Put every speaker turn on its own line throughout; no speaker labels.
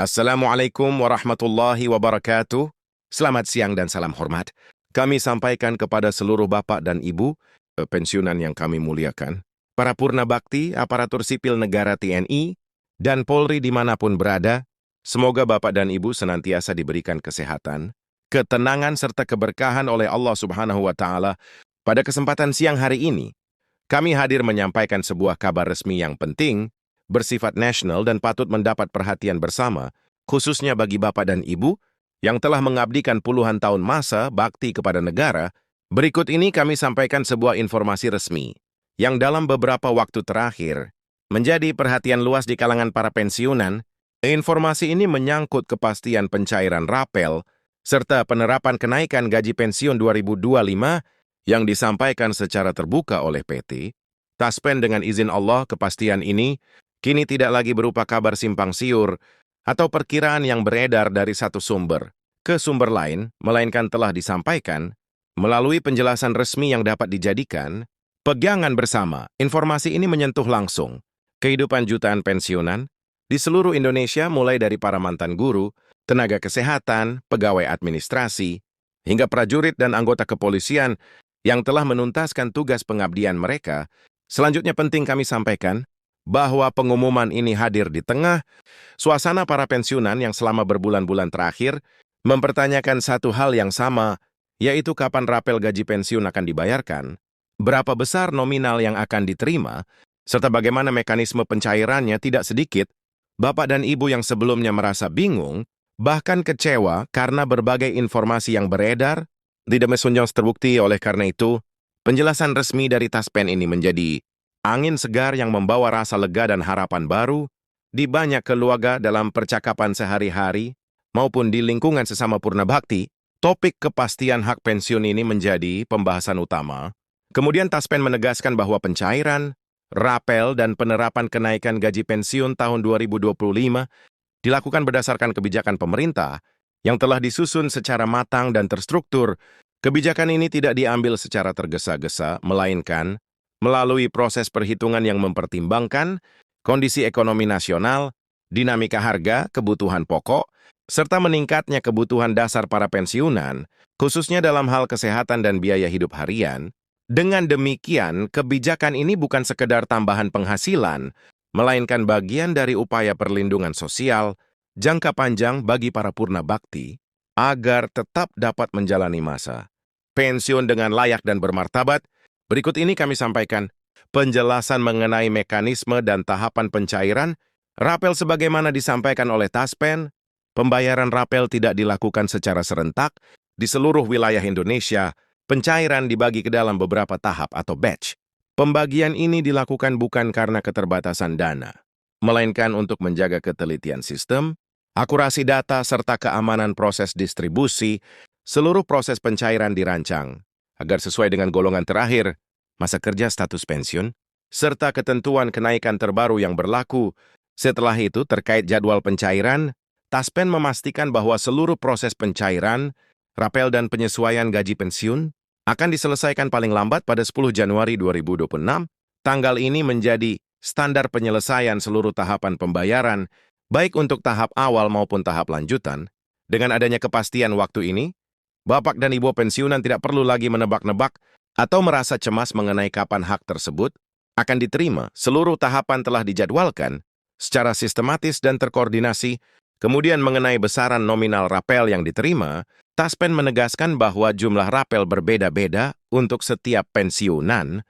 Assalamualaikum warahmatullahi wabarakatuh. Selamat siang dan salam hormat. Kami sampaikan kepada seluruh bapak dan ibu, pensiunan yang kami muliakan, para purna bakti, aparatur sipil negara TNI, dan Polri dimanapun berada, semoga bapak dan ibu senantiasa diberikan kesehatan, ketenangan serta keberkahan oleh Allah Subhanahu wa Ta'ala. Pada kesempatan siang hari ini, kami hadir menyampaikan sebuah kabar resmi yang penting, bersifat nasional dan patut mendapat perhatian bersama, khususnya bagi bapak dan ibu yang telah mengabdikan puluhan tahun masa bakti kepada negara. Berikut ini kami sampaikan sebuah informasi resmi yang dalam beberapa waktu terakhir menjadi perhatian luas di kalangan para pensiunan. Informasi ini menyangkut kepastian pencairan rapel serta penerapan kenaikan gaji pensiun 2025 yang disampaikan secara terbuka oleh PT Taspen. Dengan izin Allah, kepastian ini kini tidak lagi berupa kabar simpang siur atau perkiraan yang beredar dari satu sumber ke sumber lain, melainkan telah disampaikan melalui penjelasan resmi yang dapat dijadikan pegangan bersama. Informasi ini menyentuh langsung kehidupan jutaan pensiunan di seluruh Indonesia, mulai dari para mantan guru, tenaga kesehatan, pegawai administrasi, hingga prajurit dan anggota kepolisian yang telah menuntaskan tugas pengabdian mereka. Selanjutnya penting kami sampaikan bahwa pengumuman ini hadir di tengah suasana para pensiunan yang selama berbulan-bulan terakhir mempertanyakan satu hal yang sama, yaitu kapan rapel gaji pensiun akan dibayarkan, berapa besar nominal yang akan diterima, serta bagaimana mekanisme pencairannya. Tidak sedikit bapak dan ibu yang sebelumnya merasa bingung, bahkan kecewa karena berbagai informasi yang beredar tidak terbukti. Oleh karena itu, penjelasan resmi dari Taspen ini menjadi angin segar yang membawa rasa lega dan harapan baru di banyak keluarga dalam percakapan sehari-hari maupun di lingkungan sesama purna bakti. Topik kepastian hak pensiun ini menjadi pembahasan utama. Kemudian Taspen menegaskan bahwa pencairan, rapel, dan penerapan kenaikan gaji pensiun tahun 2025 dilakukan berdasarkan kebijakan pemerintah yang telah disusun secara matang dan terstruktur. Kebijakan ini tidak diambil secara tergesa-gesa, melainkan melalui proses perhitungan yang mempertimbangkan kondisi ekonomi nasional, dinamika harga, kebutuhan pokok, serta meningkatnya kebutuhan dasar para pensiunan, khususnya dalam hal kesehatan dan biaya hidup harian. Dengan demikian, kebijakan ini bukan sekedar tambahan penghasilan, melainkan bagian dari upaya perlindungan sosial jangka panjang bagi para purna bakti agar tetap dapat menjalani masa pensiun dengan layak dan bermartabat. Berikut ini kami sampaikan penjelasan mengenai mekanisme dan tahapan pencairan rapel sebagaimana disampaikan oleh Taspen. Pembayaran rapel tidak dilakukan secara serentak di seluruh wilayah Indonesia. Pencairan dibagi ke dalam beberapa tahap atau batch. Pembagian ini dilakukan bukan karena keterbatasan dana, melainkan untuk menjaga ketelitian sistem, akurasi data, serta keamanan proses distribusi. Seluruh proses pencairan dirancang agar sesuai dengan golongan terakhir, masa kerja, status pensiun, serta ketentuan kenaikan terbaru yang berlaku. Setelah itu, terkait jadwal pencairan, Taspen memastikan bahwa seluruh proses pencairan, rapel, dan penyesuaian gaji pensiun akan diselesaikan paling lambat pada 10 Januari 2026. Tanggal ini menjadi standar penyelesaian seluruh tahapan pembayaran, baik untuk tahap awal maupun tahap lanjutan. Dengan adanya kepastian waktu ini, bapak dan ibu pensiunan tidak perlu lagi menebak-nebak atau merasa cemas mengenai kapan hak tersebut akan diterima. Seluruh tahapan telah dijadwalkan secara sistematis dan terkoordinasi. Kemudian mengenai besaran nominal rapel yang diterima, Taspen menegaskan bahwa jumlah rapel berbeda-beda untuk setiap pensiunan.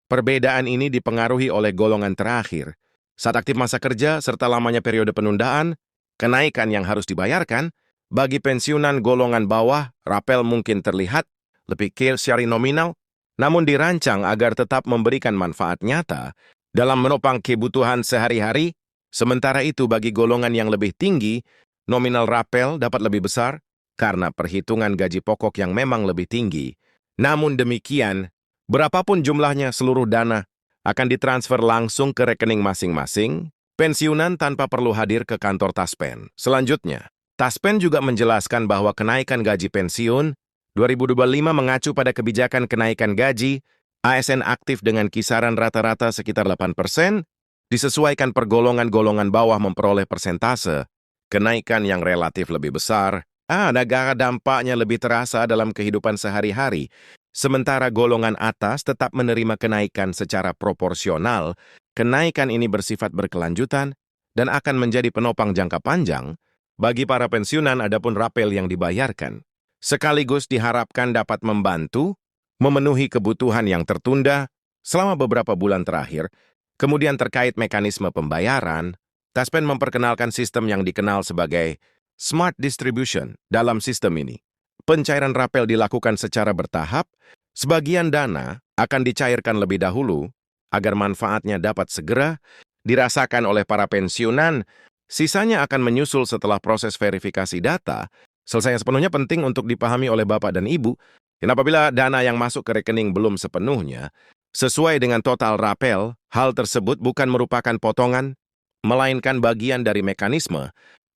Perbedaan ini dipengaruhi oleh golongan terakhir, saat aktif masa kerja, serta lamanya periode penundaan. Kenaikan yang harus dibayarkan bagi pensiunan golongan bawah, rapel mungkin terlihat lebih kecil secara nominal, namun dirancang agar tetap memberikan manfaat nyata dalam menopang kebutuhan sehari-hari. Sementara itu bagi golongan yang lebih tinggi, nominal rapel dapat lebih besar karena perhitungan gaji pokok yang memang lebih tinggi. Namun demikian, berapapun jumlahnya, seluruh dana akan ditransfer langsung ke rekening masing-masing pensiunan tanpa perlu hadir ke kantor Taspen. Selanjutnya, Taspen juga menjelaskan bahwa kenaikan gaji pensiun 2025 mengacu pada kebijakan kenaikan gaji ASN aktif dengan kisaran rata-rata sekitar 8%, disesuaikan per golongan bawah memperoleh persentase kenaikan yang relatif lebih besar, negara dampaknya lebih terasa dalam kehidupan sehari-hari, sementara golongan atas tetap menerima kenaikan secara proporsional. Kenaikan ini bersifat berkelanjutan dan akan menjadi penopang jangka panjang bagi para pensiunan adapun rapel yang dibayarkan. Sekaligus diharapkan dapat membantu memenuhi kebutuhan yang tertunda selama beberapa bulan terakhir. Kemudian terkait mekanisme pembayaran, Taspen memperkenalkan sistem yang dikenal sebagai Smart Distribution dalam sistem ini. Pencairan rapel dilakukan secara bertahap, sebagian dana akan dicairkan lebih dahulu agar manfaatnya dapat segera dirasakan oleh para pensiunan, sisanya akan menyusul setelah proses verifikasi data. Selesai sepenuhnya penting untuk dipahami oleh Bapak dan Ibu, dan apabila dana yang masuk ke rekening belum sepenuhnya sesuai dengan total rapel, hal tersebut bukan merupakan potongan, melainkan bagian dari mekanisme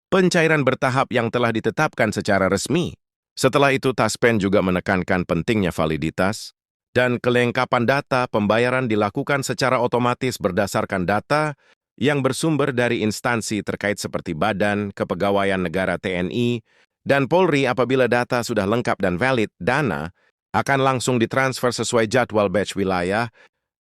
pencairan bertahap yang telah ditetapkan secara resmi. Setelah itu, Taspen juga menekankan pentingnya validitas dan kelengkapan data pembayaran dilakukan secara otomatis berdasarkan data yang bersumber dari instansi terkait seperti Badan Kepegawaian Negara TNI dan Polri. Apabila data sudah lengkap dan valid, dana akan langsung ditransfer sesuai jadwal batch wilayah.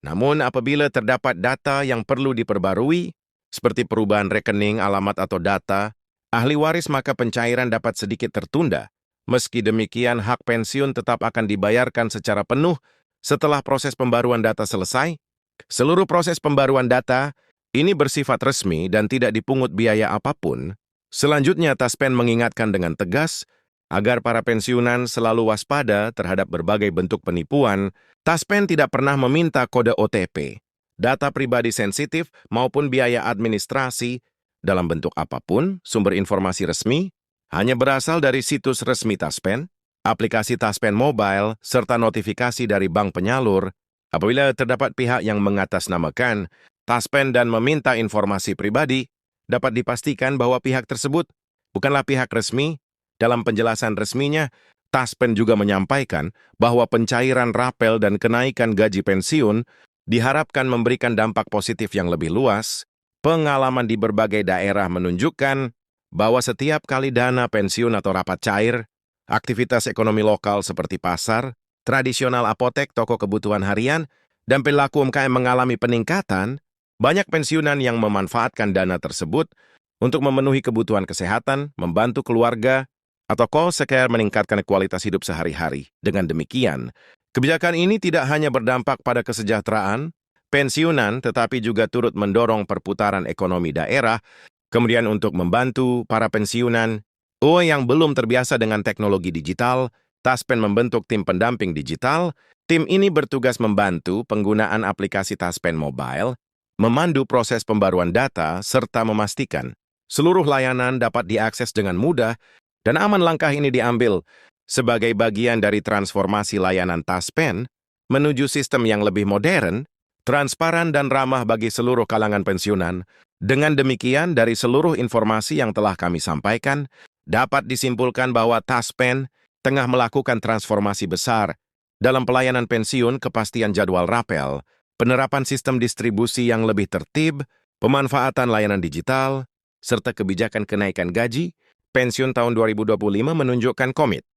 Namun apabila terdapat data yang perlu diperbarui, seperti perubahan rekening, alamat atau data ahli waris, maka pencairan dapat sedikit tertunda. Meski demikian, hak pensiun tetap akan dibayarkan secara penuh setelah proses pembaruan data selesai. Seluruh proses pembaruan data ini bersifat resmi dan tidak dipungut biaya apapun. Selanjutnya, Taspen mengingatkan dengan tegas agar para pensiunan selalu waspada terhadap berbagai bentuk penipuan. Taspen tidak pernah meminta kode OTP, data pribadi sensitif, maupun biaya administrasi dalam bentuk apapun. Sumber informasi resmi hanya berasal dari situs resmi Taspen, aplikasi Taspen Mobile, serta notifikasi dari bank penyalur. Apabila terdapat pihak yang mengatasnamakan Taspen dan meminta informasi pribadi, dapat dipastikan bahwa pihak tersebut bukanlah pihak resmi. Dalam penjelasan resminya, Taspen juga menyampaikan bahwa pencairan rapel dan kenaikan gaji pensiun diharapkan memberikan dampak positif yang lebih luas. Pengalaman di berbagai daerah menunjukkan bahwa setiap kali dana pensiun atau rapat cair, aktivitas ekonomi lokal seperti pasar, tradisional apotek, toko kebutuhan harian, dan perilaku UMKM mengalami peningkatan. Banyak pensiunan yang memanfaatkan dana tersebut untuk memenuhi kebutuhan kesehatan, membantu keluarga, atau call-care meningkatkan kualitas hidup sehari-hari. Dengan demikian, kebijakan ini tidak hanya berdampak pada kesejahteraan pensiunan, tetapi juga turut mendorong perputaran ekonomi daerah. Kemudian untuk membantu para pensiunan yang belum terbiasa dengan teknologi digital, Taspen membentuk tim pendamping digital. Tim ini bertugas membantu penggunaan aplikasi Taspen Mobile, memandu proses pembaruan data, serta memastikan seluruh layanan dapat diakses dengan mudah dan aman. Langkah ini diambil sebagai bagian dari transformasi layanan Taspen menuju sistem yang lebih modern, transparan, dan ramah bagi seluruh kalangan pensiunan. Dengan demikian, dari seluruh informasi yang telah kami sampaikan, dapat disimpulkan bahwa Taspen tengah melakukan transformasi besar dalam pelayanan pensiun, kepastian jadwal rapel, penerapan sistem distribusi yang lebih tertib, pemanfaatan layanan digital, serta kebijakan kenaikan gaji pensiun tahun 2025 menunjukkan komit